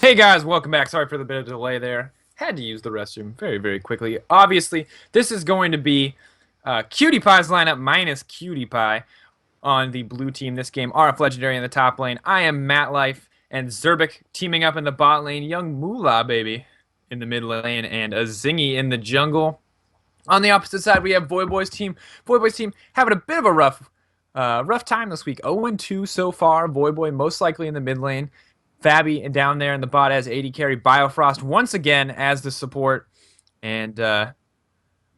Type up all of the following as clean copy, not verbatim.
Hey guys, welcome back. Sorry for the bit of delay there. Had to use the restroom very, very quickly. Obviously, this is going to be Cutie Pie's lineup minus Cutie Pie on the blue team this game. RF Legendary in the top lane. I am Matt Life and Zerbik teaming up in the bot lane. Young Moolah, baby, in the mid lane. And a Zingy in the jungle. On the opposite side, we have Voyboy's team. Voyboy's team having a bit of a rough time this week. 0-2 so far. Voyboy most likely in the mid lane. Fabi down there in the bot as AD carry. Biofrost once again as the support. And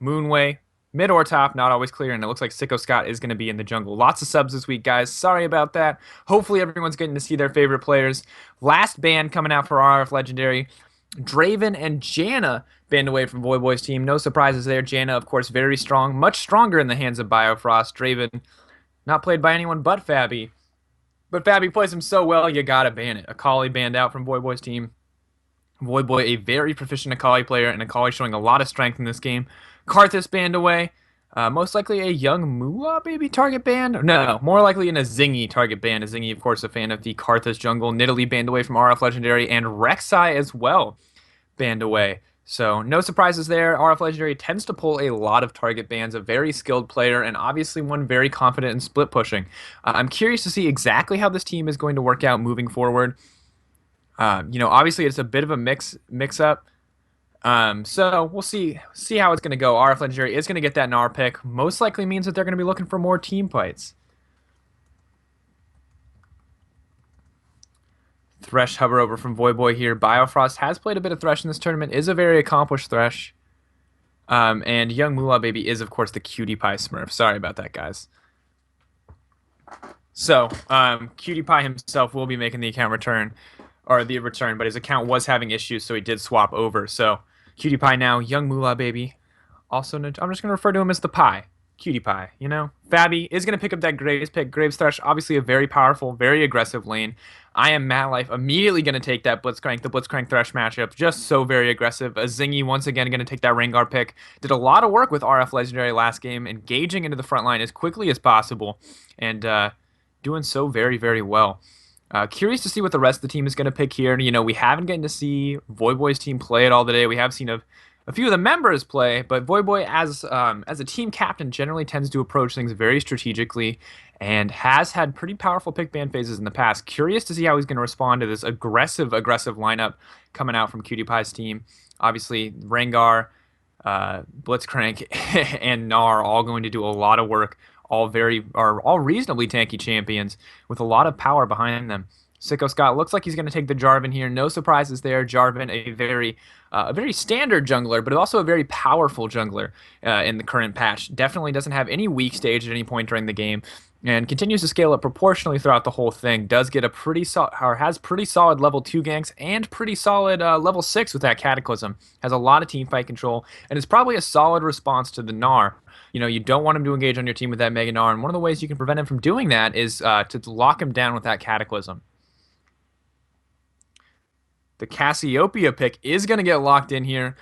Moonway, mid or top, not always clear. And it looks like Sicko Scott is going to be in the jungle. Lots of subs this week, guys. Sorry about that. Hopefully everyone's getting to see their favorite players. Last ban coming out for RF Legendary. Draven and Janna banned away from Voyboy's team. No surprises there. Janna, of course, very strong. Much stronger in the hands of Biofrost. Draven, not played by anyone but Fabi. But Fabi plays him so well, you gotta ban it. Akali banned out from Voyboy's team. Voyboy, a very proficient Akali player, and Akali showing a lot of strength in this game. Karthus banned away. Most likely a young Moolah baby target ban? No, more likely in a Zingy target ban. A Zingy, of course, a fan of the Karthus jungle. Nidalee banned away from RF Legendary, and Rek'Sai as well banned away. So no surprises there. RF Legendary tends to pull a lot of target bans, a very skilled player, and obviously one very confident in split pushing. I'm curious to see exactly how this team is going to work out moving forward. Obviously it's a bit of a mix up. So we'll see how it's going to go. RF Legendary is going to get that Gnar pick. Most likely means that they're going to be looking for more team fights. Thresh hover over from Voyboy here. Biofrost has played a bit of Thresh in this tournament, is a very accomplished Thresh. And young Moolah baby is, of course, the Cutie Pie Smurf. Sorry about that, guys. So, Cutie Pie himself will be making the account return, but his account was having issues, so he did swap over. So, Cutie Pie now, young Moolah baby. Also, I'm just going to refer to him as the Pie. Cutie Pie, you know? Fabi is going to pick up that Graves pick. Graves Thresh, obviously a very powerful, very aggressive lane. I am Matt Life, immediately going to take that the Blitzcrank Thresh matchup. Just so very aggressive. A Zingy once again going to take that Rengar pick. Did a lot of work with RF Legendary last game, engaging into the front line as quickly as possible, and doing so very, very well. Curious to see what the rest of the team is going to pick here. You know, we haven't gotten to see Voyboy's team play it all today. We have seen a few of the members play, but Voyboy, as a team captain, generally tends to approach things very strategically and has had pretty powerful pick ban phases in the past. Curious to see how he's going to respond to this aggressive lineup coming out from Cutie Pie's team. Obviously, Rengar, Blitzcrank, and Gnar all going to do a lot of work. All reasonably tanky champions with a lot of power behind them. Sicko Scott looks like he's going to take the Jarvan here. No surprises there. Jarvan, a very standard jungler, but also a very powerful jungler in the current patch. Definitely doesn't have any weak stage at any point during the game, and continues to scale up proportionally throughout the whole thing. Does get has pretty solid level 2 ganks and pretty solid level 6 with that Cataclysm. Has a lot of team fight control, and is probably a solid response to the Gnar. You know, you don't want him to engage on your team with that Mega Gnar, and one of the ways you can prevent him from doing that is to lock him down with that Cataclysm. The Cassiopeia pick is going to get locked in here.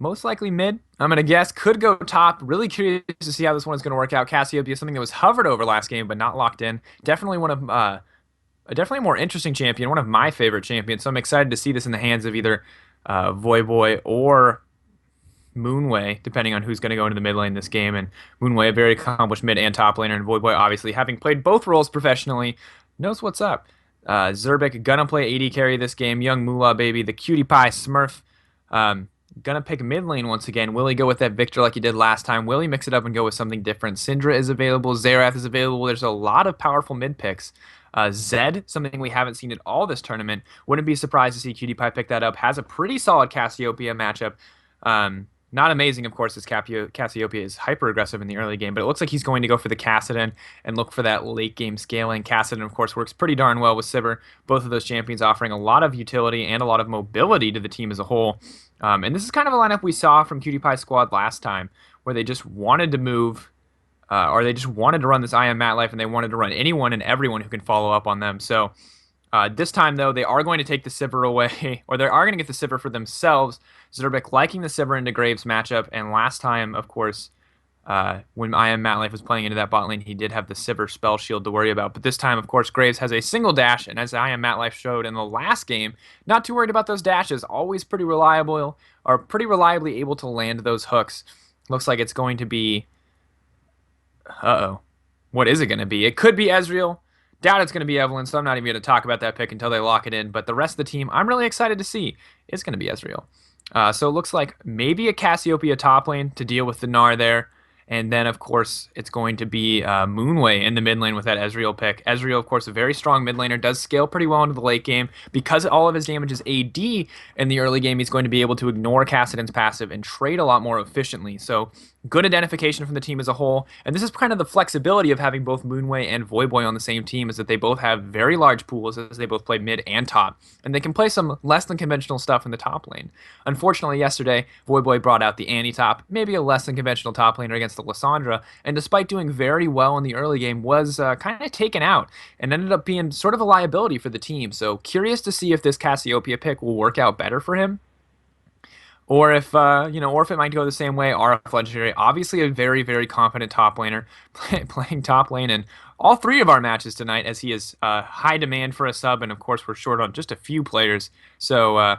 Most likely mid, I'm going to guess. Could go top. Really curious to see how this one is going to work out. Cassiopeia is something that was hovered over last game, but not locked in. Definitely definitely a more interesting champion. One of my favorite champions. So I'm excited to see this in the hands of either Voyboy or Moonway, depending on who's going to go into the mid lane this game. And Moonway, a very accomplished mid and top laner, and Voyboy, obviously, having played both roles professionally, knows what's up. Zerbik gonna play AD carry this game. Young Moolah baby, the Cutie Pie Smurf, gonna pick mid lane once again. Will he go with that Victor like he did last time? Will he mix it up and go with something different? Syndra is available. Xerath is available. There's a lot of powerful mid picks. Zed, something we haven't seen at all this tournament. Wouldn't be surprised to see Cutie Pie pick that up. Has a pretty solid Cassiopeia matchup. Not amazing, of course, as Cassiopeia is hyper aggressive in the early game, but it looks like he's going to go for the Kassadin and look for that late game scaling. Kassadin, of course, works pretty darn well with Sivir. Both of those champions offering a lot of utility and a lot of mobility to the team as a whole. And this is kind of a lineup we saw from QtPie's squad last time, where they just wanted to move, or they just wanted to run this I Am Matt Life, and they wanted to run anyone and everyone who can follow up on them. So this time, though, they are going to take the Sivir away, or they are going to get the Sivir for themselves. Zerbic liking the Sivir into Graves matchup, and last time, of course, when I Am Matt Life was playing into that bot lane, he did have the Sivir spell shield to worry about. But this time, of course, Graves has a single dash, and as I Am Matt Life showed in the last game, not too worried about those dashes. Always pretty reliable, or pretty reliably able to land those hooks. Looks like it's going to be... Uh-oh. What is it going to be? It could be Ezreal. Doubt it's going to be Evelyn, so I'm not even going to talk about that pick until they lock it in. But the rest of the team, I'm really excited to see. It's going to be Ezreal. So it looks like maybe a Cassiopeia top lane to deal with the Gnar there. And then, of course, it's going to be Moonway in the mid lane with that Ezreal pick. Ezreal, of course, a very strong mid laner, does scale pretty well into the late game. Because all of his damage is AD in the early game, he's going to be able to ignore Kassadin's passive and trade a lot more efficiently. So good identification from the team as a whole. And this is kind of the flexibility of having both Moonway and Voyboy on the same team, is that they both have very large pools as they both play mid and top. And they can play some less than conventional stuff in the top lane. Unfortunately, yesterday, Voyboy brought out the Annie top, maybe a less than conventional top laner against the Lissandra, and despite doing very well in the early game, was kind of taken out and ended up being sort of a liability for the team. So curious to see if this Cassiopeia pick will work out better for him. Or if, or if it might go the same way. RF Legendary, obviously a very, very confident top laner, playing top lane in all three of our matches tonight, as he is high demand for a sub, and of course we're short on just a few players. So,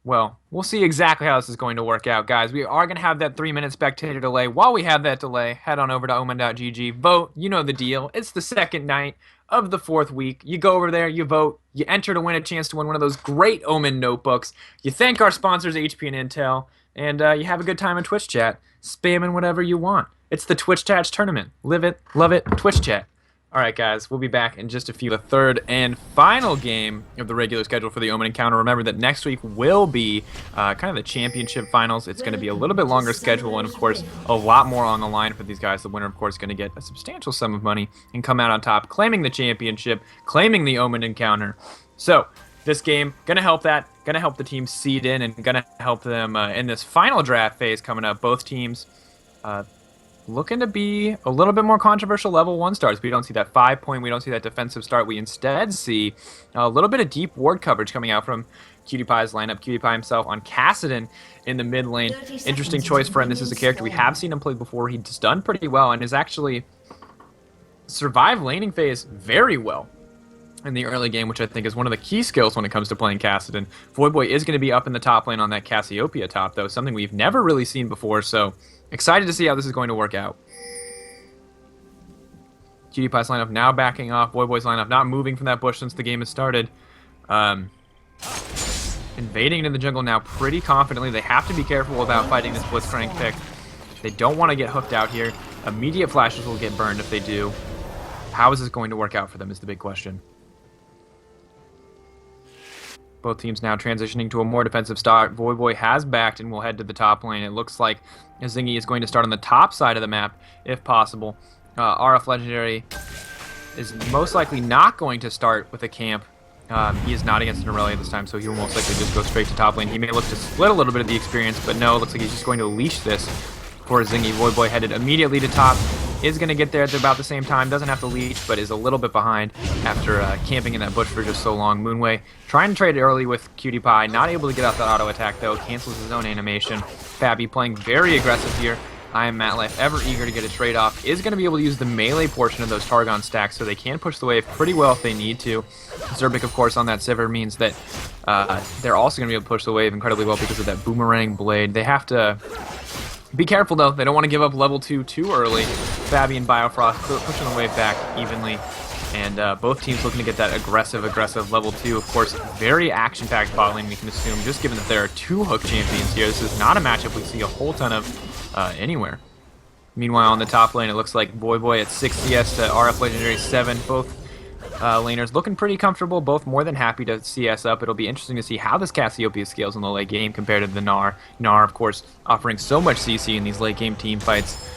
well, we'll see exactly how this is going to work out, guys. We are going to have that 3-minute spectator delay. While we have that delay, head on over to omen.gg, vote. You know the deal. It's the second night of the 4th week. You go over there, you vote, you enter to win a chance to win one of those great Omen notebooks. You thank our sponsors, HP and Intel, and you have a good time in Twitch chat, spamming whatever you want. It's the Twitch Chat tournament. Live it, love it, Twitch chat. All right, guys, we'll be back in just a few. The third and final game of the regular schedule for the Omen encounter. Remember that next week will be kind of the championship finals. It's going to be a little bit longer schedule, and of course, a lot more on the line for these guys. The winner, of course, is going to get a substantial sum of money and come out on top, claiming the championship, claiming the Omen encounter. So this game going to help that, going to help the team seed in, and going to help them in this final draft phase coming up. Both teams looking to be a little bit more controversial level 1 starts. We don't see that 5-point, we don't see that defensive start. We instead see a little bit of deep ward coverage coming out from QtPie's lineup. QtPie himself on Kassadin in the mid lane. Interesting choice for him. This is a character we have seen him play before. He's done pretty well and has actually survived laning phase very well in the early game, which I think is one of the key skills when it comes to playing Kassadin. Voyboy is going to be up in the top lane on that Cassiopeia top, though, something we've never really seen before, so excited to see how this is going to work out. QtPie's lineup now backing off. Voyboy's lineup not moving from that bush since the game has started. Invading into the jungle now pretty confidently. They have to be careful about fighting this Blitzcrank pick. They don't want to get hooked out here. Immediate flashes will get burned if they do. How is this going to work out for them is the big question. Both teams now transitioning to a more defensive start. Voyboy has backed and will head to the top lane. It looks like Zingy is going to start on the top side of the map, if possible. RF Legendary is most likely not going to start with a camp. He is not against an Aurelia this time, so he will most likely just go straight to top lane. He may look to split a little bit of the experience, but no, it looks like he's just going to leash this for Zingy. Voyboy headed immediately to top. Is going to get there at about the same time. Doesn't have to leech, but is a little bit behind after camping in that bush for just so long. Moonway trying to trade early with QtPie. Not able to get out that auto attack, though. Cancels his own animation. Fabi playing very aggressive here. I Am Matt Life ever eager to get a trade off. Is going to be able to use the melee portion of those Targon stacks, so they can push the wave pretty well if they need to. Zerbic, of course, on that Sivir means that they're also going to be able to push the wave incredibly well because of that boomerang blade. They have to be careful, though. They don't want to give up level 2 too early. Fabi and Biofrost pushing the wave back evenly. And both teams looking to get that aggressive level 2. Of course, very action-packed bot lane, we can assume, just given that there are 2 hook champions here. This is not a matchup we see a whole ton of anywhere. Meanwhile, on the top lane, it looks like Voyboy at 6 CS to RF Legendary 7. Both laners looking pretty comfortable, both more than happy to CS up. It'll be interesting to see how this Cassiopeia scales in the late game compared to the Gnar. Gnar, of course, offering so much CC in these late game team fights.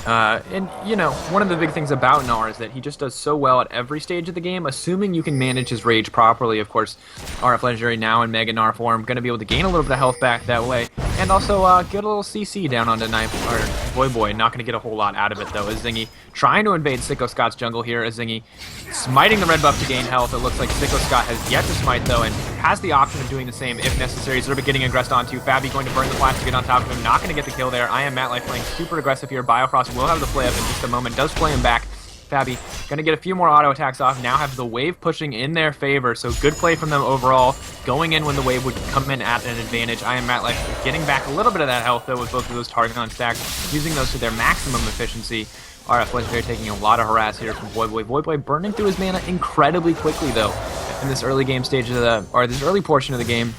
And, you know, one of the big things about Gnar is that he just does so well at every stage of the game, assuming you can manage his rage properly. Of course, RF Legendary now in Mega Gnar form, going to be able to gain a little bit of health back that way, and also get a little CC down onto Voyboy. Not going to get a whole lot out of it, though. Azingi trying to invade Sicko Scott's jungle here. Azingi smiting the red buff to gain health. It looks like Sicko Scott has yet to smite, though, and has the option of doing the same if necessary. Sort of getting aggressed onto. Fabi going to burn the flash to get on top of him. Not going to get the kill there. Imaqtpie playing super aggressive here. Biofrost will have the play up in just a moment. Does play him back. Fabi going to get a few more auto attacks off. Now have the wave pushing in their favor. So good play from them overall. Going in when the wave would come in at an advantage. Imaqtpie getting back a little bit of that health, though, with both of those Targon stacks. Using those to their maximum efficiency. RF Legendary taking a lot of harass here from Voyboy. Voyboy burning through his mana incredibly quickly, though, in this early game stage of this early portion of the game.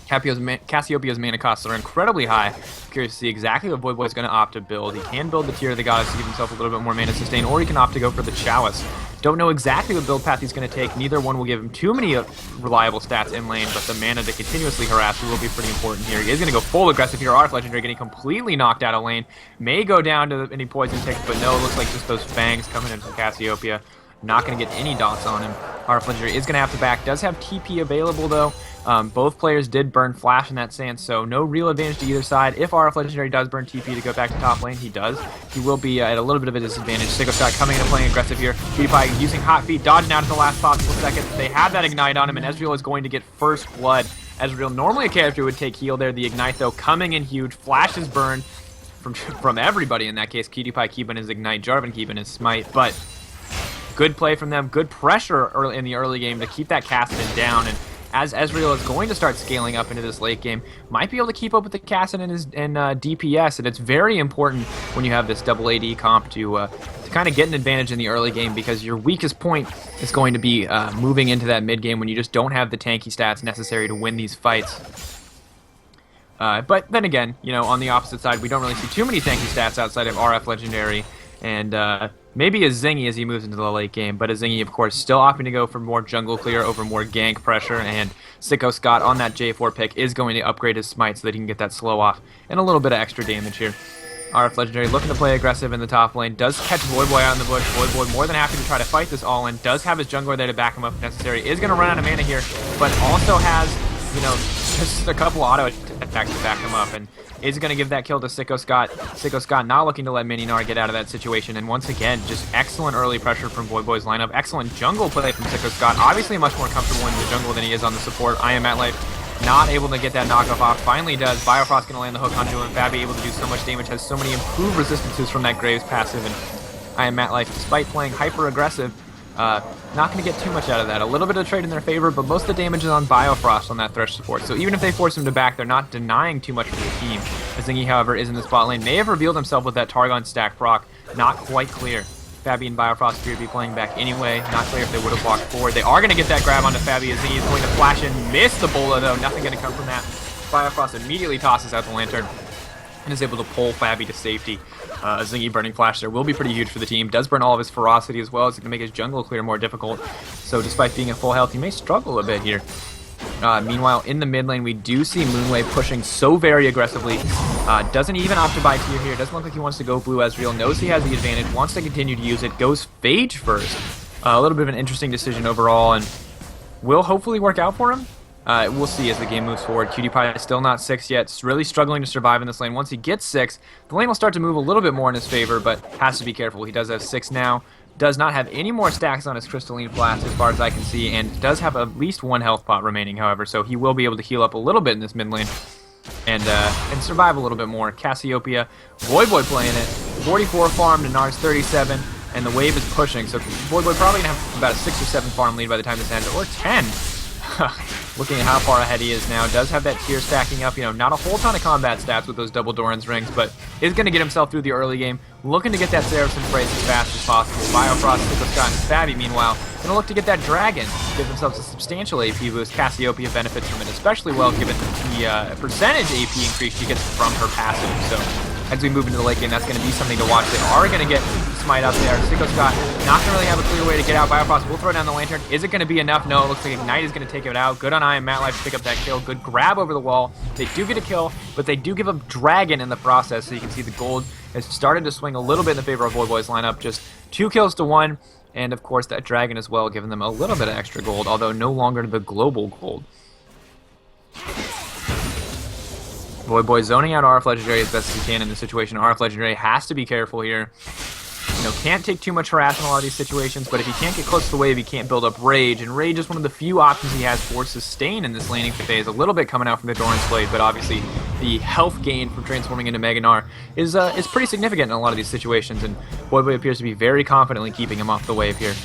Cassiopeia's mana costs are incredibly high. I'm curious to see exactly what Voyboy is going to opt to build. He can build the Tear of the Goddess to give himself a little bit more mana sustain, or he can opt to go for the Chalice. Don't know exactly what build path he's going to take. Neither one will give him too many reliable stats in lane, but the mana to continuously harass will be pretty important here. He is going to go full aggressive here. RF Legendary getting completely knocked out of lane. May go down to any poison ticks, but no, it looks like just those fangs coming in from Cassiopeia. Not going to get any dots on him. RF Legendary is going to have to back. Does have TP available, though. Both players did burn Flash in that stance, so no real advantage to either side. If RF Legendary does burn TP to go back to top lane, he does. He will be at a little bit of a disadvantage. Sicko Scott coming in and playing aggressive here. PewDiePie using Hot Feet, dodging out at the last possible second. They have that Ignite on him, and Ezreal is going to get first blood. Ezreal, normally a character would take heal there. The Ignite, though, coming in huge. Flash is burned from everybody in that case. PewDiePie keeping his Ignite, Jarvan keeping his Smite, but good play from them. Good pressure in the early game to keep that Kassadin down, and as Ezreal is going to start scaling up into this late game, might be able to keep up with the Kassadin and DPS, and it's very important when you have this double AD comp to kind of get an advantage in the early game, because your weakest point is going to be moving into that mid game when you just don't have the tanky stats necessary to win these fights. But then again, you know, on the opposite side, we don't really see too many tanky stats outside of RF Legendary, and maybe Azingi as he moves into the late game, but Azingi, of course, still opting to go for more jungle clear over more gank pressure, and Sicko Scott on that J4 pick is going to upgrade his smite so that he can get that slow off and a little bit of extra damage here. RF Legendary looking to play aggressive in the top lane, does catch Voyboy out in the bush. Voyboy more than happy to try to fight this all-in, does have his jungler there to back him up if necessary, is going to run out of mana here, but also has, you know, just a couple auto attacks to back him up, and is going to give that kill to Sicko Scott. Sicko Scott not looking to let Mini Gnar get out of that situation, and once again, just excellent early pressure from Voyboy's lineup. Excellent jungle play from Sicko Scott. Obviously much more comfortable in the jungle than he is on the support. Imaqtpie not able to get that knockoff off. Finally does. Biofrost going to land the hook onto him. Fabi able to do so much damage, has so many improved resistances from that Graves passive, and Imaqtpie, despite playing hyper aggressive, not going to get too much out of that. A little bit of trade in their favor, but most of the damage is on Biofrost on that Thresh support. So even if they force him to back, they're not denying too much for the team. Azingi, however, is in the spot lane. May have revealed himself with that Targon stack proc. Not quite clear. Fabi and Biofrost appear to be playing back anyway. Not clear if they would have walked forward. They are going to get that grab onto Fabi. Azingi is going to flash in. Miss the Bola, though. Nothing going to come from that. Biofrost immediately tosses out the Lantern and is able to pull Fabi to safety. Azingi burning flash there will be pretty huge for the team. Does burn all of his ferocity as well, as it can make his jungle clear more difficult. So despite being at full health, he may struggle a bit here. Meanwhile, in the mid lane, we do see Moonwave pushing so very aggressively. Doesn't even opt to buy tier here. Doesn't look like he wants to go blue Ezreal. Knows he has the advantage. Wants to continue to use it. Goes Phage first. A little bit of an interesting decision overall, and will hopefully work out for him. We'll see as the game moves forward. PewDiePie is still not 6 yet. It's really struggling to survive in this lane. Once he gets 6, the lane will start to move a little bit more in his favor, but has to be careful. He does have 6 now. Does not have any more stacks on his Crystalline Flask as far as I can see, and does have at least 1 health pot remaining, however, so he will be able to heal up a little bit in this mid lane and survive a little bit more. Cassiopeia, Voyboy playing it. 44 farm to Gnar's 37, and the wave is pushing, so Voyboy probably going to have about a 6 or 7 farm lead by the time this ends, or 10. Looking at how far ahead he is now, does have that tier stacking up, you know, not a whole ton of combat stats with those double Doran's rings, but is going to get himself through the early game, looking to get that Seraph's Embrace as fast as possible. Biofrost, Sicko Scott, and Fabi, meanwhile, going to look to get that Dragon, give themselves a substantial AP boost. Cassiopeia benefits from it especially well, given the percentage AP increase she gets from her passive, so as we move into the late game, that's going to be something to watch. They are going to get smite up there. Sicko Scott not going to really have a clear way to get out. Biofrost will throw down the lantern. Is it going to be enough? No, it looks like Ignite is going to take it out. Good on I and Matlife to pick up that kill. Good grab over the wall. They do get a kill, but they do give up Dragon in the process, so you can see the gold has started to swing a little bit in the favor of Voyboy's lineup. Just 2 kills to 1, and of course that Dragon as well, giving them a little bit of extra gold, although no longer the global gold. Voyboy zoning out RF Legendary as best as he can in this situation. RF Legendary has to be careful here. You know, can't take too much harassment in a lot of these situations, but if he can't get close to the wave, he can't build up Rage, and Rage is one of the few options he has for sustain in this laning phase. A little bit coming out from the Doran's Blade, but obviously the health gain from transforming into Mega Gnar is pretty significant in a lot of these situations, and Voyboy appears to be very confidently keeping him off the wave here.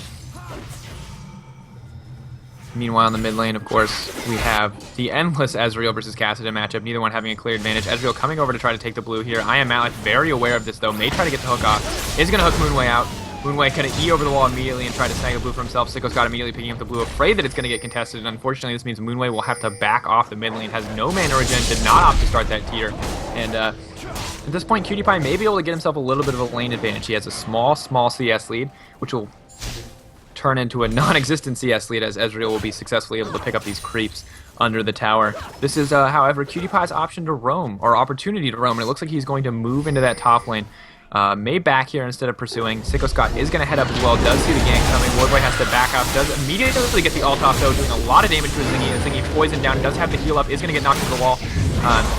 Meanwhile, in the mid lane, of course, we have the endless Ezreal versus Kassadin matchup, neither one having a clear advantage. Ezreal coming over to try to take the blue here. I am Matlife very aware of this, though. May try to get the hook off. Is going to hook Moonway out. Moonway going to E over the wall immediately and try to snag the blue for himself. Sicko Scott immediately picking up the blue, afraid that it's going to get contested, and unfortunately this means Moonway will have to back off the mid lane. Has no mana regen, did not opt to start that tier, and at this point, Cutie may be able to get himself a little bit of a lane advantage. He has a small CS lead, which will turn into a non-existent CS lead as Ezreal will be successfully able to pick up these creeps under the tower. This is, however, Cutie option to roam, or opportunity to roam, and it looks like he's going to move into that top lane. May back here instead of pursuing. Sicko Scott is going to head up as well, does see the gank coming. Voyboy has to back up, does immediately get the ult off though, doing a lot of damage to his Zingy. Zingy poisoned down, does have the heal up, is going to get knocked into the wall.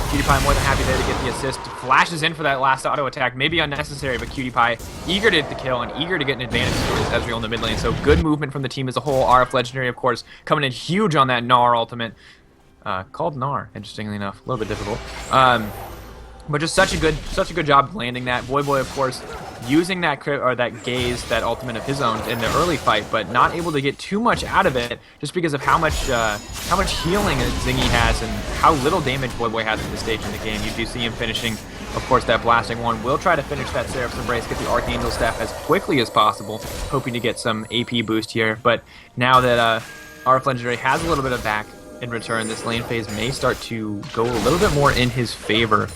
Cutie more than happy there to get the assist. Flashes in for that last auto attack, maybe unnecessary, but Cutie eager to get the kill and eager to get an advantage towards Ezreal in the mid lane. So good movement from the team as a whole. RF Legendary, of course, coming in huge on that Gnar ultimate. Called Gnar, interestingly enough. A little bit difficult. But just such a good job landing that. Voyboy, of course, using that gaze, that ultimate of his own in the early fight, but not able to get too much out of it just because of how much healing Zingy has and how little damage Voyboy has at this stage in the game. You do see him finishing, of course, that blasting one. Will try to finish that Seraph's Embrace, get the Archangel Staff as quickly as possible, hoping to get some AP boost here. But now that RF Legendary has a little bit of back in return, this lane phase may start to go a little bit more in his favor.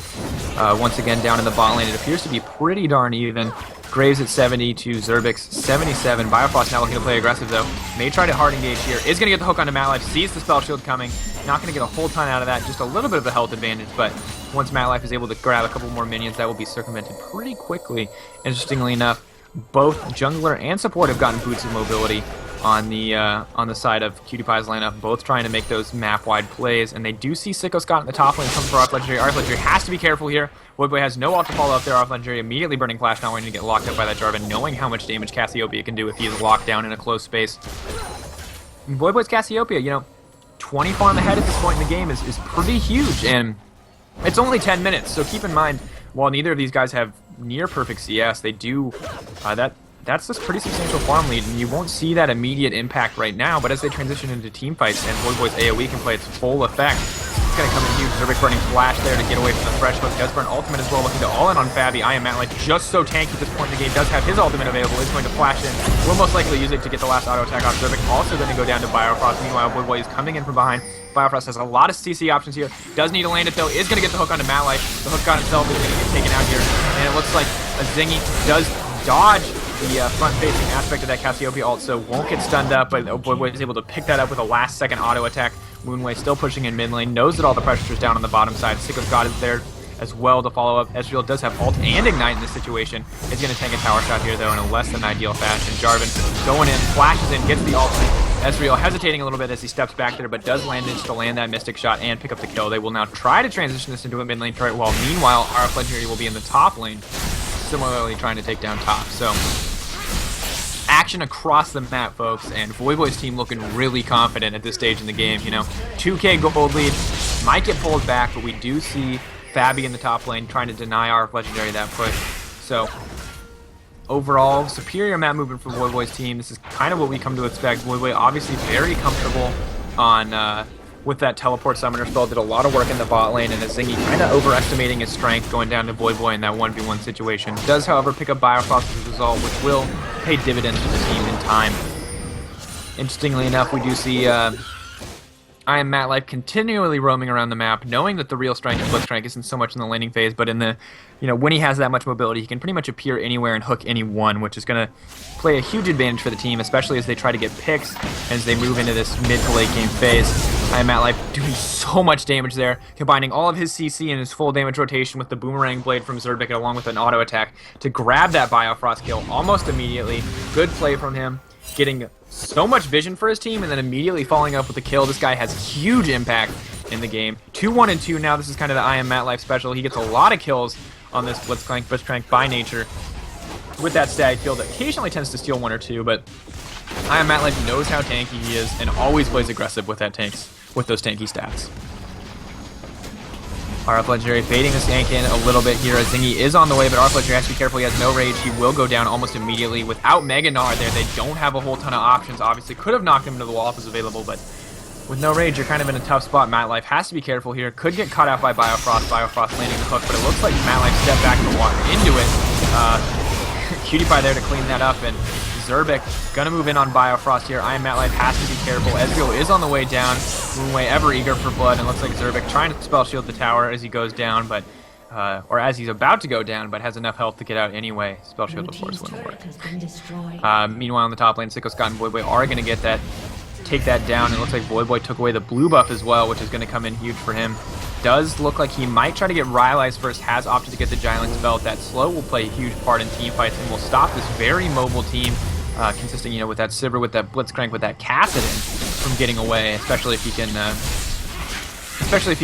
Once again, down in the bot lane, it appears to be pretty darn even. Graves at 70 to Zerbics 77. Biofrost now looking to play aggressive though. May try to hard engage here. Is going to get the hook onto Matlife. Sees the spell shield coming. Not going to get a whole ton out of that. Just a little bit of a health advantage, but once Matlife is able to grab a couple more minions, that will be circumvented pretty quickly. Interestingly enough, both jungler and support have gotten boots of mobility on the side of Cutie lineup, both trying to make those map-wide plays, and they do see Sicko Scott in the top lane coming for RF Legendary. RF Legendary has to be careful here. Voyboy has no ult to follow up there. RF Legendary immediately burning Flash, not wanting to get locked up by that Jarvan, knowing how much damage Cassiopeia can do if he is locked down in a close space. And Voyboy's Cassiopeia, you know, 20 farm ahead at this point in the game is pretty huge, and it's only 10 minutes, so keep in mind, while neither of these guys have near perfect CS, they do, that's a pretty substantial farm lead, and you won't see that immediate impact right now, but as they transition into team fights and Voyboy's AoE can play its full effect, it's going to come in huge. Zerbic burning Flash there to get away from the fresh hook. Does burn ultimate as well, looking to all in on Fabi. I am Matlife, just so tanky at this point in the game, does have his ultimate available, is going to flash in, will most likely use it to get the last auto attack off. Zerbic also going to go down to Biofrost. Meanwhile, Voyboy is coming in from behind. Biofrost has a lot of CC options here, does need to land it though, is going to get the hook onto Matlife. The hook got himself is going to get taken out here, and it looks like a Zingy does dodge the front-facing aspect of that Cassiopeia ult, so won't get stunned up, but Voyboy is able to pick that up with a last-second auto attack. Moonway still pushing in mid lane, knows that all the pressure is down on the bottom side. Sicko Scott is there as well to follow up. Ezreal does have ult and ignite in this situation. Is going to tank a tower shot here, though, in a less than ideal fashion. Jarvan going in, flashes in, gets the ultimate. Ezreal hesitating a little bit as he steps back there, but does manage to land that Mystic Shot and pick up the kill. They will now try to transition this into a mid lane turret, while meanwhile, RF Legendary will be in the top lane, similarly trying to take down top. So action across the map, folks, and Voyboy's team looking really confident at this stage in the game. You know, 2k gold lead, might get pulled back, but we do see Fabi in the top lane trying to deny RF Legendary that push. So overall, superior map movement for Voyboy's team. This is kind of what we come to expect. Voyboy obviously very comfortable on with that teleport summoner spell, did a lot of work in the bot lane, and Zingy kind of overestimating his strength going down to Voyboy in that 1v1 situation. Does, however, pick up Biofrost as a result, which will pay dividends for the team in time. Interestingly enough, we do see I am Matt Life continually roaming around the map, knowing that the real strength of Blitzcrank isn't so much in the laning phase, but in the, when he has that much mobility, he can pretty much appear anywhere and hook anyone, which is going to play a huge advantage for the team, especially as they try to get picks and as they move into this mid to late game phase. I am Matt Life doing so much damage there, combining all of his CC and his full damage rotation with the Boomerang Blade from Zerbic along with an auto attack to grab that Biofrost kill almost immediately. Good play from him, getting so much vision for his team, and then immediately following up with the kill. This guy has huge impact in the game. 2-1 and 2 now. This is kind of the I Am Matt Life special. He gets a lot of kills on this Blitzcrank by nature. With that stag field, occasionally tends to steal 1 or 2, but I Am Matt Life knows how tanky he is and always plays aggressive with those tanky stats. RF Legendary baiting this gank in a little bit here as Zingy is on the way, but RF Legendary has to be careful. He has no rage. He will go down almost immediately. Without Mega Gnar there, they don't have a whole ton of options. Obviously, could have knocked him into the wall if it was available, but with no rage, you're kind of in a tough spot. Matt Life has to be careful here. Could get caught out by Biofrost. Biofrost landing the hook, but it looks like Matt Life stepped back and walked into it. Imaqtpie there to clean that up, and Zerbic gonna move in on Biofrost here. I Am Matt Life has to be careful. Ezreal is on the way down. Moonway ever eager for blood, and looks like Zerbic trying to spell shield the tower as he goes down, but or as he's about to go down, but has enough health to get out anyway. Spell shield, of course, wouldn't work. Meanwhile, on the top lane, Sicko Scott and Voyboy are gonna take that down. It looks like Voyboy took away the blue buff as well, which is gonna come in huge for him. Does look like he might try to get Rylai's first, has opted to get the Giant's belt. That slow will play a huge part in team fights and will stop this very mobile team, consisting, with that Sivir, with that Blitzcrank, with that Kassadin from getting away, especially if he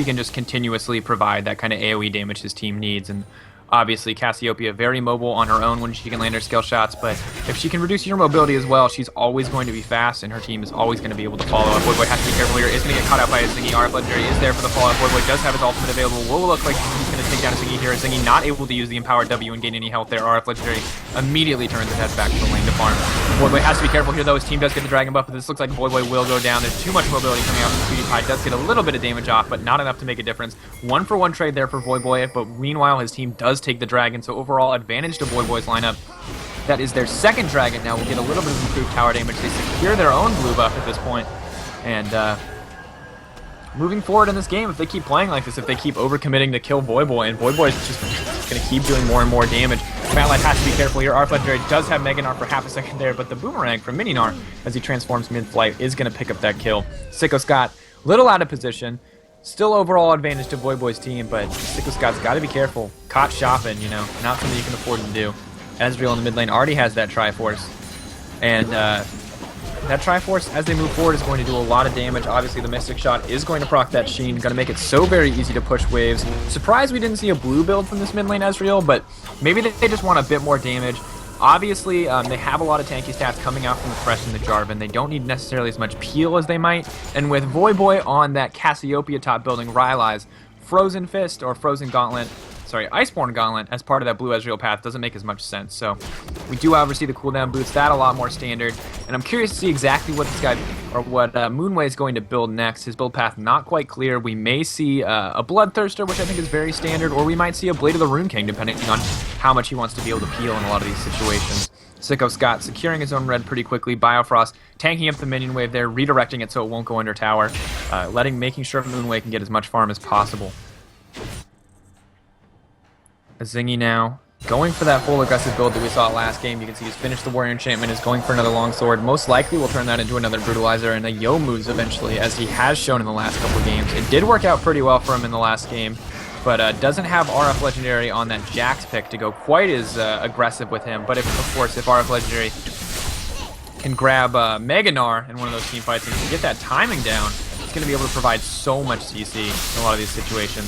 can just continuously provide that kind of AoE damage his team needs. And obviously, Cassiopeia very mobile on her own when she can land her skill shots, but if she can reduce your mobility as well, she's always going to be fast, and her team is always going to be able to follow up. Voyboy has to be careful here. Is going to get caught out by a Zingy. RF Legendary is there for the follow-up. Voyboy does have his ultimate available. Will look like he's going to take down a Zingy here. Zingy not able to use the Empowered W and gain any health there. RF Legendary immediately turns his head back to the lane to farm. Voyboy has to be careful here, though. His team does get the Dragon buff, but this looks like Voyboy will go down. There's too much mobility coming out from Imaqtpie. Does get a little bit of damage off, but not enough to make a difference. 1-for-1 trade there for Voyboy, but meanwhile, his team does take the Dragon, so overall advantage to Voyboy's lineup. That is their second Dragon now. Will get a little bit of improved tower damage. They secure their own blue buff at this point. And moving forward in this game, if they keep playing like this, if they keep overcommitting to kill Voyboy, and Voyboy's just going to keep doing more and more damage. Matt Life has to be careful here. RF Legendary does have Mega Gnar for half a second there, but the Boomerang from Mini Gnar, as he transforms mid-flight, is going to pick up that kill. Sicko Scott, little out of position. Still overall advantage to Voyboy's team, but Sicko Scott's got to be careful. Caught shopping, not something you can afford to do. Ezreal in the mid lane already has that Triforce, and that Triforce, as they move forward, is going to do a lot of damage. Obviously, the Mystic Shot is going to proc that Sheen, going to make it so very easy to push waves. Surprised we didn't see a blue build from this mid lane Ezreal, but maybe they just want a bit more damage. Obviously, they have a lot of tanky stats coming out from the Thresh and the Jarvan. They don't need necessarily as much peel as they might. And with Voyboy on that Cassiopeia top building Rylai's Frozen Fist or Frozen Gauntlet, Iceborne Gauntlet as part of that blue Ezreal path doesn't make as much sense. So we do however see the cooldown boots, that a lot more standard. And I'm curious to see exactly what this guy, or what Moonway is going to build next. His build path not quite clear. We may see a Bloodthirster, which I think is very standard, or we might see a Blade of the Rune King, depending on how much he wants to be able to peel in a lot of these situations. Sicko Scott securing his own red pretty quickly. Biofrost tanking up the minion wave there, redirecting it so it won't go under tower, making sure Moonway can get as much farm as possible. Zingy now going for that full aggressive build that we saw last game. You can see he's finished the Warrior Enchantment, is going for another Longsword. Most likely will turn that into another Brutalizer and a Yo moves eventually, as he has shown in the last couple games. It did work out pretty well for him in the last game, but doesn't have RF Legendary on that Jax pick to go quite as aggressive with him. But of course, if RF Legendary can grab Mega Gnar in one of those team fights and can get that timing down, it's going to be able to provide so much CC in a lot of these situations.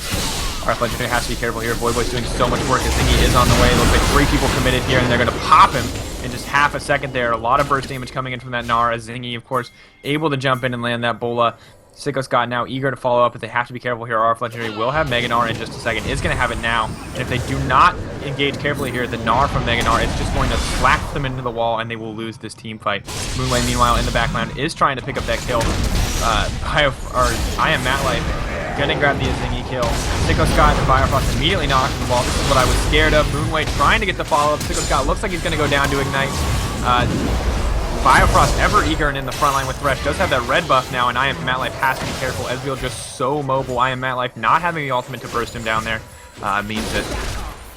RF Legendary has to be careful here. Voyboy's doing so much work. His Zingy is on the way. It looks like 3 people committed here, and they're going to pop him in just half a second there. A lot of burst damage coming in from that Gnar. Zingy, of course, able to jump in and land that Bola. Sicko Scott now eager to follow up, but they have to be careful here. RF Legendary will have Mega Gnar in just a second. Is going to have it now, and if they do not engage carefully here, the Gnar from Mega Gnar is just going to slap them into the wall, and they will lose this team fight. Moonway, meanwhile, in the background, is trying to pick up that kill. I Am Matt Life gonna grab the Zingy kill. Sicko Scott and Biofrost immediately knocked the wall. This is what I was scared of. Moonway trying to get the follow-up. Sicko Scott looks like he's gonna go down to Ignite. Biofrost ever eager and in the front line with Thresh. Does have that red buff now, and I Am Matlife has to be careful. Ezreal just so mobile. I Am Matlife not having the ultimate to burst him down there means that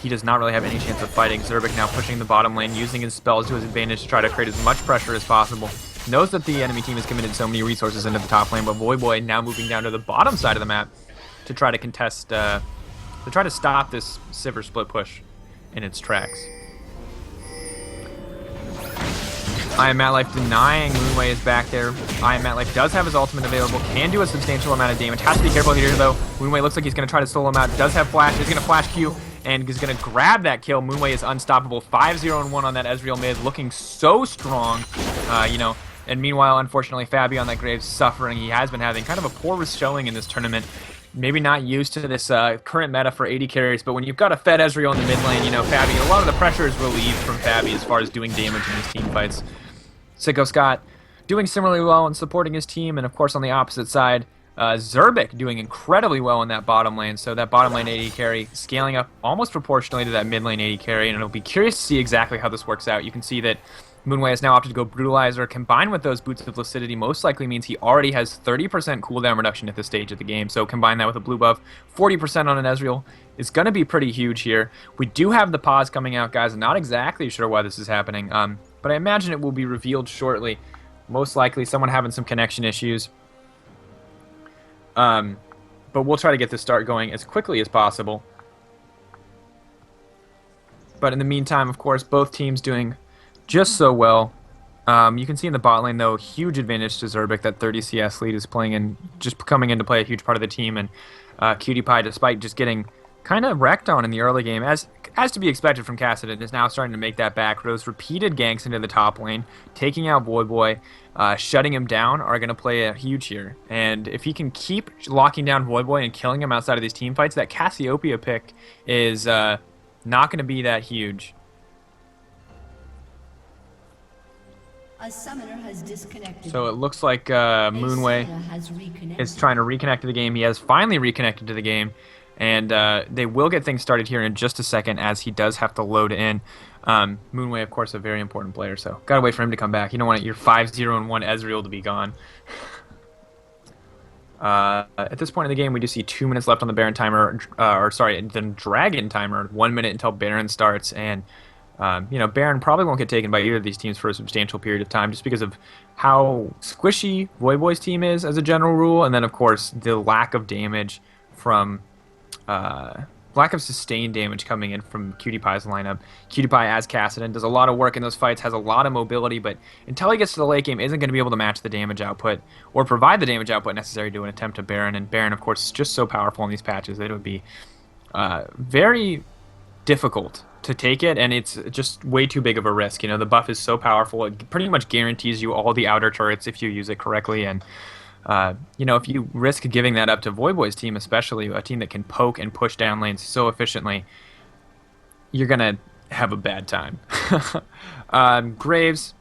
he does not really have any chance of fighting. Zerbic now pushing the bottom lane, using his spells to his advantage to try to create as much pressure as possible. Knows that the enemy team has committed so many resources into the top lane, but Voyboy now moving down to the bottom side of the map to try to contest, to try to stop this Sivir split push in its tracks. I Am Matlife denying Moonway is back there. I Am Matlife does have his ultimate available, can do a substantial amount of damage. Has to be careful here though. Moonway looks like he's going to try to solo him out. Does have flash, is going to flash Q, and is going to grab that kill. Moonway is unstoppable. 5-0-1 on that Ezreal mid, looking so strong, you know. And meanwhile, unfortunately, Fabi on that Graves suffering. He has been having kind of a poor showing in this tournament. Maybe not used to this current meta for AD carries, but when you've got a fed Ezreal in the mid lane, you know, Fabi, a lot of the pressure is relieved from Fabi as far as doing damage in these team fights. Sicko Scott doing similarly well and supporting his team, and of course on the opposite side, Zerbic doing incredibly well in that bottom lane. So that bottom lane AD carry scaling up almost proportionally to that mid lane AD carry, and it'll be curious to see exactly how this works out. You can see that Moonway has now opted to go Brutalizer. Combined with those Boots of Lucidity, most likely means he already has 30% cooldown reduction at this stage of the game. So combine that with a blue buff, 40% on an Ezreal is going to be pretty huge here. We do have the pause coming out, guys. I'm not exactly sure why this is happening, but I imagine it will be revealed shortly. Most likely someone having some connection issues. But we'll try to get this start going as quickly as possible. But in the meantime, of course, both teams doing just so well. You can see in the bot lane, though, huge advantage to Zerbic. That 30 CS lead is playing in, just coming into play a huge part of the team. And Imaqtpie, despite just getting kind of wrecked on in the early game, as to be expected from Kassadin, is now starting to make that back. Those repeated ganks into the top lane, taking out Voyboy, shutting him down, are going to play a huge here. And if he can keep locking down Voyboy and killing him outside of these team fights, that Cassiopeia pick is not going to be that huge. A summoner has disconnected. So it looks like Moonway is trying to reconnect to the game. He has finally reconnected to the game. And they will get things started here in just a second, as he does have to load in. Moonway, of course, a very important player, so gotta wait for him to come back. You don't want your 5-0-1 Ezreal to be gone. At this point in the game, we do see 2 minutes left on the Baron timer, the Dragon timer. 1 minute until Baron starts, and you know, Baron probably won't get taken by either of these teams for a substantial period of time, just because of how squishy Voyboy's team is as a general rule, and then of course the lack of damage from lack of sustained damage coming in from Imaqtpie's lineup. Imaqtpie, as Kassadin, does a lot of work in those fights, has a lot of mobility, but until he gets to the late game, isn't going to be able to match the damage output or provide the damage output necessary to an attempt to Baron. And Baron, of course, is just so powerful in these patches that it would be very difficult to take it, and it's just way too big of a risk. You know, the buff is so powerful, it pretty much guarantees you all the outer turrets if you use it correctly, and you know, if you risk giving that up to Voyboy's team, especially a team that can poke and push down lanes so efficiently, you're gonna have a bad time. Graves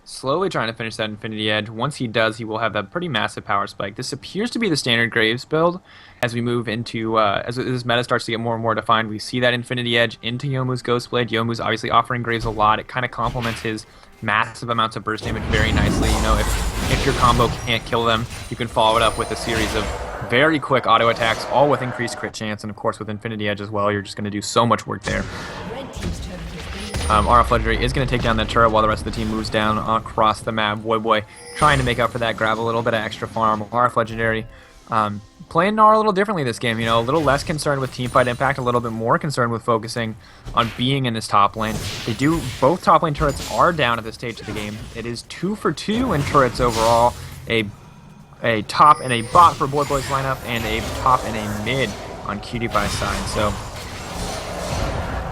slowly trying to finish that Infinity Edge. Once he does, he will have that pretty massive power spike. This appears to be the standard Graves build. As we move into, as this meta starts to get more and more defined, we see that Infinity Edge into Youmuu's Ghostblade. Youmuu's obviously offering Graves a lot. It kind of complements his massive amounts of burst damage very nicely. You know, if your combo can't kill them, you can follow it up with a series of very quick auto attacks, all with increased crit chance, and of course with Infinity Edge as well, you're just going to do so much work there. RF Legendary is going to take down that turret while the rest of the team moves down across the map. Voyboy trying to make up for that, grab a little bit of extra farm. RF Legendary playing Gnar a little differently this game, you know, a little less concerned with teamfight impact, a little bit more concerned with focusing on being in this top lane. Both top lane turrets are down at this stage of the game. It is 2 for 2 in turrets overall, a top and a bot for Voyboy's lineup, and a top and a mid on Imaqtpie's side. So,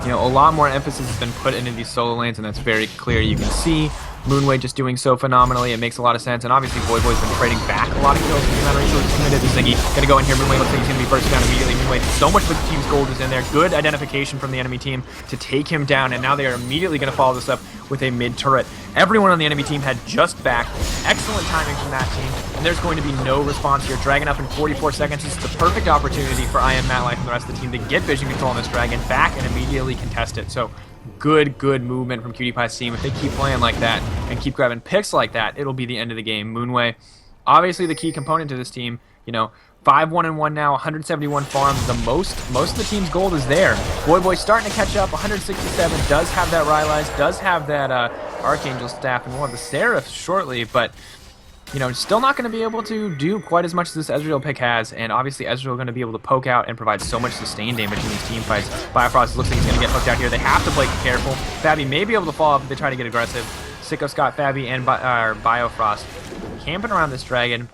you know, a lot more emphasis has been put into these solo lanes, and that's very clear. You can see Moonway just doing so phenomenally. It makes a lot of sense, and obviously Voyboy's been trading back a lot of kills from the amount of resources committed. This thingy gonna go in here. Moonway looks like he's gonna be burst down immediately. Moonway, so much of the team's gold is in there. Good identification from the enemy team to take him down, and now they are immediately gonna follow this up with a mid turret. Everyone on the enemy team had just backed. Excellent timing from that team, and there's going to be no response here. Dragon up in 44 seconds. This is the perfect opportunity for I Am Matlife and the rest of the team to get vision control on this dragon back and immediately contest it. So good movement from QtPie's team. If they keep playing like that and keep grabbing picks like that, it'll be the end of the game. Moonway, obviously the key component to this team. 5-1-1 now, 171 farms. Most of the team's gold is there. Voyboy starting to catch up, 167. Does have that Rylai's, does have that Archangel staff, and we'll have the Seraph shortly, but still not going to be able to do quite as much as this Ezreal pick has, and obviously Ezreal going to be able to poke out and provide so much sustained damage in these team fights. Biofrost looks like he's going to get hooked out here. They have to play careful. Fabi may be able to fall off if they try to get aggressive. Sicko Scott, Fabi, and Biofrost camping around this dragon.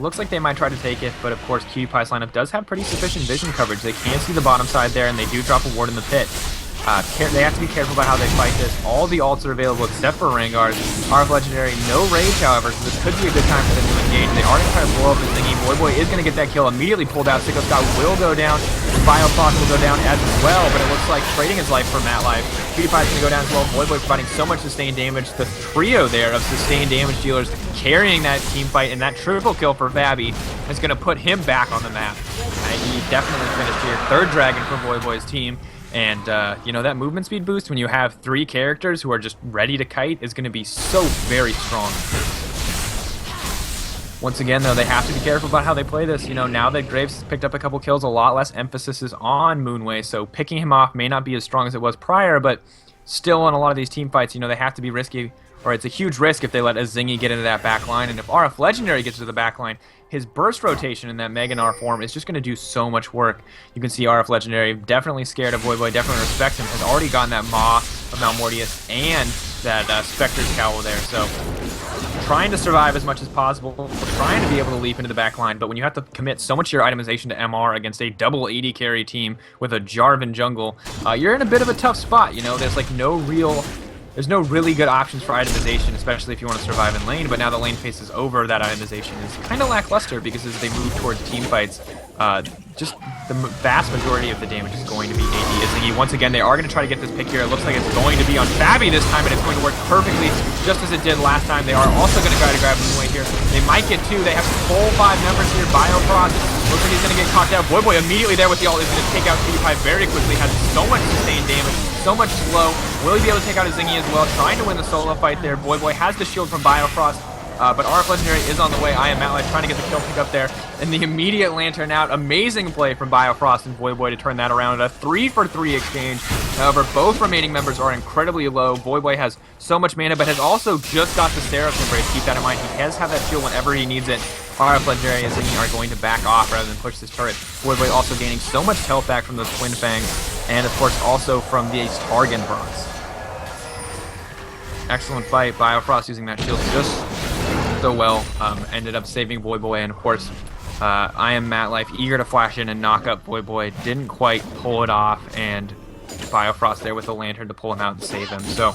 Looks like they might try to take it, but of course QtPie's lineup does have pretty sufficient vision coverage. They can see the bottom side there, and they do drop a ward in the pit. They have to be careful about how they fight this. All the ults are available except for Rengar's. RF Legendary, no rage, however, so this could be a good time for them to engage. They are going to try to blow up the thingy. Voyboy is going to get that kill, immediately pulled out. Sicko Scott will go down. Biofrost will go down as well, but it looks like trading his life for MatLife. QtPie's going to go down as well. Voyboy providing so much sustained damage. The trio there of sustained damage dealers carrying that team fight, and that triple kill for Fabi is going to put him back on the map. He definitely finished here. Third dragon for Voyboy's team. And, that movement speed boost when you have 3 characters who are just ready to kite is going to be so very strong. Once again, though, they have to be careful about how they play this. Now that Graves has picked up a couple kills, a lot less emphasis is on Moonway, so picking him off may not be as strong as it was prior, but still in a lot of these team fights, they have to be risky, or it's a huge risk if they let a Zingy get into that back line, and if RF Legendary gets to the back line, his burst rotation in that Mega Gnar form is just going to do so much work. You can see RF Legendary definitely scared of Voyboy, definitely respects him, has already gotten that Maw of Malmortius and that Spectre's Cowl there, so trying to survive as much as possible, trying to be able to leap into the back line, but when you have to commit so much of your itemization to MR against a double AD carry team with a Jarvan jungle, you're in a bit of a tough spot. There's like there's no really good options for itemization, especially if you want to survive in lane, but now the lane phase is over, that itemization is kind of lackluster because as they move towards team fights, just the vast majority of the damage is going to be AD. Zingy, once again, they are going to try to get this pick here. It looks like it's going to be on Fabi this time, and it's going to work perfectly, just as it did last time. They are also going to try to grab Moonway here. They might get 2. They have full 5 members here. Biofrost looks like he's going to get caught down. Voyboy immediately there with the ult is going to take out QtPie very quickly, has so much sustained damage, so much slow. Will he be able to take out a Zingy as well? Trying to win the solo fight there. Voyboy has the shield from Biofrost, but RF Legendary is on the way. I am MatLife trying to get the kill pick up there. And the immediate Lantern out. Amazing play from Biofrost and Voyboy to turn that around. A 3-for-3 exchange. However, both remaining members are incredibly low. Voyboy has so much mana, but has also just got the Seraph's Embrace. Keep that in mind. He has that shield whenever he needs it. RF Legendary and Zingy are going to back off rather than push this turret. Voyboy also gaining so much health back from those Twin Fangs. And, of course, also from the Targon Bronze. Excellent fight. Biofrost using that shield just so well. Ended up saving Voyboy, and of course, I am MatLife, eager to flash in and knock up Voyboy. Didn't quite pull it off, and Biofrost there with the Lantern to pull him out and save him. So,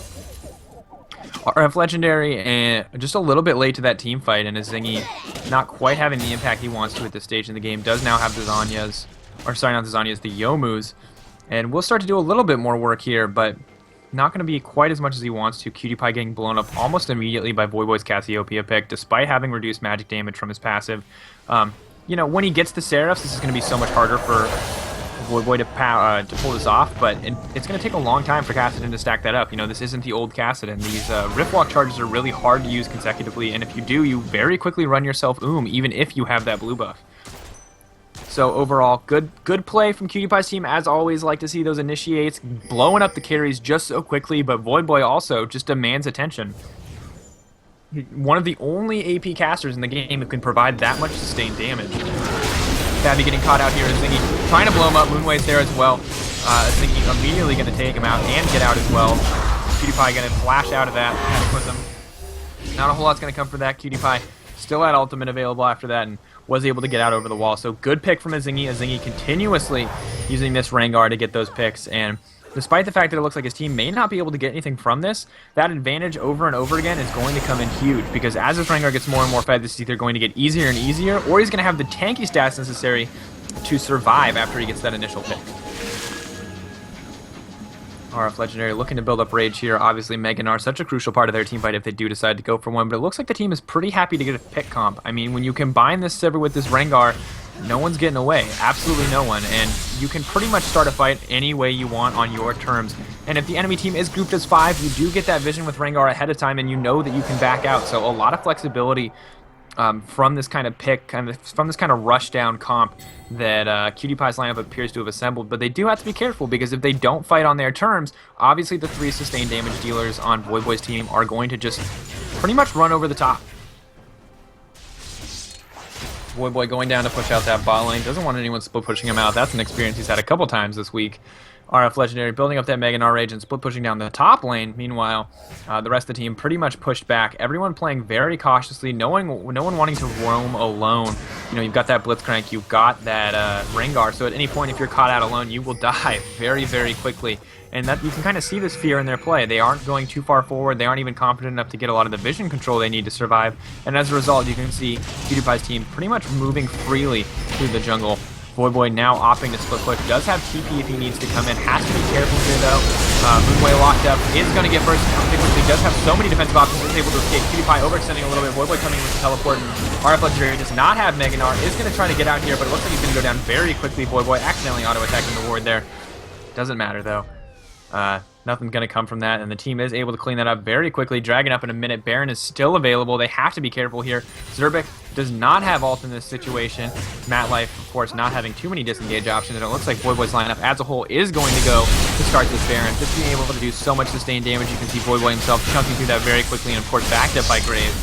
RF Legendary, and just a little bit late to that team fight, and a Zingy not quite having the impact he wants to at this stage in the game. Does now have the Zanyas, or sorry, not the Zanyas, the Yomus, and we'll start to do a little bit more work here, but not going to be quite as much as he wants to. QtPie getting blown up almost immediately by Voyboy's Cassiopeia pick, despite having reduced magic damage from his passive. When he gets the Seraphs, this is going to be so much harder for Voyboy to pull this off, but it's going to take a long time for Kassadin to stack that up. This isn't the old Kassadin. These Riftwalk charges are really hard to use consecutively, and if you do, you very quickly run yourself even if you have that blue buff. So overall, good play from QtPie's team. As always, like to see those initiates blowing up the carries just so quickly, but Voyboy also just demands attention. One of the only AP casters in the game who can provide that much sustained damage. Fabi getting caught out here, Zingy trying to blow him up. Moonway's there as well. Zingy immediately going to take him out and get out as well. QtPie going to flash out of that Cataclysm. Not a whole lot's going to come for that. QtPie still had ultimate available after that and was able to get out over the wall. So good pick from a Zingy continuously using this Rengar to get those picks. And despite the fact that it looks like his team may not be able to get anything from this, that advantage over and over again is going to come in huge, because as this Rengar gets more and more fed, this is either going to get easier and easier, or he's going to have the tanky stats necessary to survive after he gets that initial pick. RF Legendary looking to build up Rage here. Obviously, Mega Gnar such a crucial part of their team fight if they do decide to go for one, but it looks like the team is pretty happy to get a pick comp. I mean, when you combine this Sivir with this Rengar, no one's getting away. Absolutely no one. And you can pretty much start a fight any way you want on your terms. And if the enemy team is grouped as 5, you do get that vision with Rengar ahead of time, and you know that you can back out. So a lot of flexibility from this kind of pick, from this kind of rush down comp that QtPie's lineup appears to have assembled. But they do have to be careful, because if they don't fight on their terms, obviously the 3 sustained damage dealers on Voyboy's team are going to just pretty much run over the top. Voyboy going down to push out that bot lane. Doesn't want anyone split pushing him out. That's an experience he's had a couple times this week. RF Legendary building up that Mega Gnar Rage and split pushing down the top lane. Meanwhile, the rest of the team pretty much pushed back. Everyone playing very cautiously, no one wanting to roam alone. You know, you've got that Blitzcrank, you've got that Rengar, so at any point if you're caught out alone, you will die very, very quickly. And that you can kind of see this fear in their play. They aren't going too far forward. They aren't even confident enough to get a lot of the vision control they need to survive. And as a result, you can see QtPie's team pretty much moving freely through the jungle. Voyboy now opting to split push. Does have TP if he needs to come in. Has to be careful here, though. Moonway locked up. Is going to get bursted down quickly. Does have so many defensive options. Is able to escape. QtPie overextending a little bit. Voyboy coming in with the teleport. And RF Legendary does not have Mega Gnar. Is going to try to get out here, but it looks like he's going to go down very quickly. Voyboy accidentally auto-attacking the ward there. Doesn't matter, though. Nothing's going to come from that, and the team is able to clean that up very quickly. Dragon up in a minute. Baron is still available. They have to be careful here. Zerbic does not have ult in this situation. Matlife, of course, not having too many disengage options, and it looks like Voyboy's lineup as a whole is going to go to start this Baron. Just being able to do so much sustained damage. You can see Voyboy himself chunking through that very quickly, and of course backed up by Graves.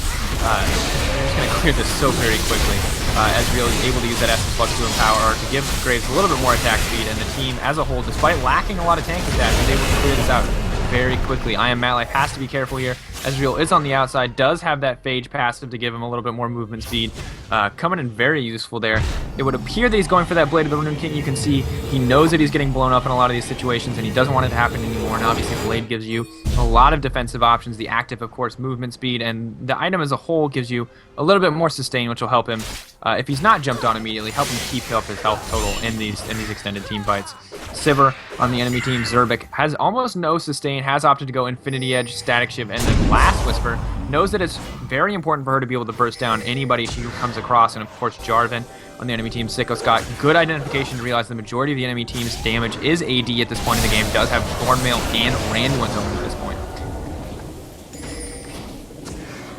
They're just going to clear this so very quickly. Ezreal is able to use that Essence Flux to empower, to give Graves a little bit more attack speed, and the team as a whole, despite lacking a lot of tank attacks, is able to clear this out very quickly. I Am Matlife has to be careful here. Ezreal is on the outside, does have that Phage passive to give him a little bit more movement speed. Coming in very useful there. It would appear that he's going for that Blade of the Rune King. You can see he knows that he's getting blown up in a lot of these situations, and he doesn't want it to happen anymore, and obviously Blade gives you a lot of defensive options. The active, of course, movement speed, and the item as a whole gives you a little bit more sustain, which will help him, if he's not jumped on immediately, help him keep up his health total in these extended team fights. Sivir on the enemy team, Zerbic, has almost no sustain, has opted to go Infinity Edge, Static Shiv, and then Last Whisper. Knows that it's very important for her to be able to burst down anybody she comes across, and of course Jarvan on the enemy team. Sicko's got good identification to realize the majority of the enemy team's damage is AD at this point in the game. Does have Thornmail and Randuin's own at this point.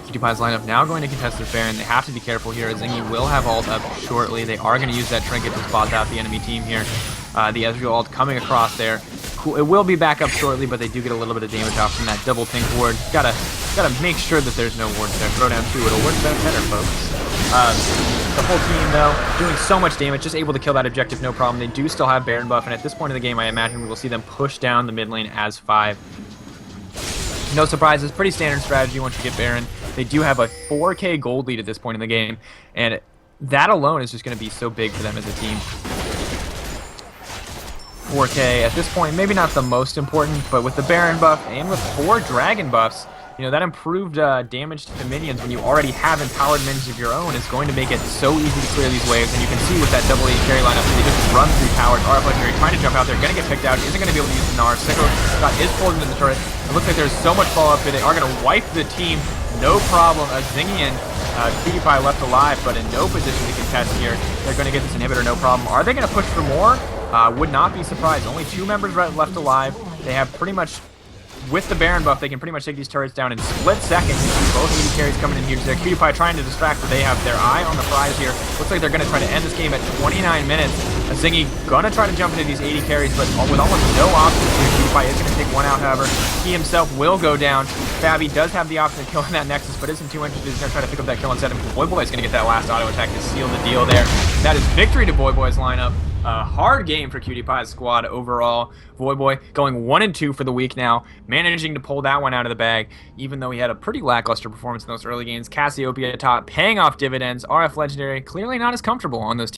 QtPie's lineup now going to contest this Baron. They have to be careful here. Zingy will have ult up shortly. They are going to use that trinket to spot out the enemy team here. The Ezreal ult coming across there. Cool. It will be back up shortly, but they do get a little bit of damage off from that double pink ward. Gotta make sure that there's no wards there. Throw down 2, it'll work better, folks. The whole team, though, doing so much damage, just able to kill that objective, no problem. They do still have Baron buff, and at this point in the game, I imagine we will see them push down the mid lane as 5. No surprises, pretty standard strategy once you get Baron. They do have a 4k gold lead at this point in the game, and that alone is just going to be so big for them as a team. 4k at this point, maybe not the most important, but with the Baron buff and with 4 Dragon buffs, you know, that improved damage to minions when you already have empowered minions of your own is going to make it so easy to clear these waves. And you can see with that double AD carry lineup, they just run through towers. RF Legendary trying to jump out there, going to get picked out, isn't going to be able to use the Gnar. Sicko Scott is pulled into the turret. It looks like there's so much follow-up here. They are going to wipe the team, no problem. Zingy and QtPie left alive, but in no position to contest here. They're going to get this inhibitor, no problem. Are they going to push for more? Would not be surprised. Only 2 members left alive. They have pretty much, with the Baron buff, they can pretty much take these turrets down in split seconds. You see both AD carries coming in here. So QtPie trying to distract, but they have their eye on the prize here. Looks like they're going to try to end this game at 29 minutes. Zingy going to try to jump into these AD carries, but with almost no options here. QtPie is going to take one out, however. He himself will go down. Fabi does have the option of killing that Nexus, but isn't too interested. He's going to try to pick up that kill instead. Voyboy is going to get that last auto attack to seal the deal there. That is victory to Voyboy's lineup. A hard game for QtPie's squad overall. Voyboy going 1-2 for the week now, managing to pull that one out of the bag, even though he had a pretty lackluster performance in those early games. Cassiopeia top, paying off dividends. RF Legendary clearly not as comfortable on those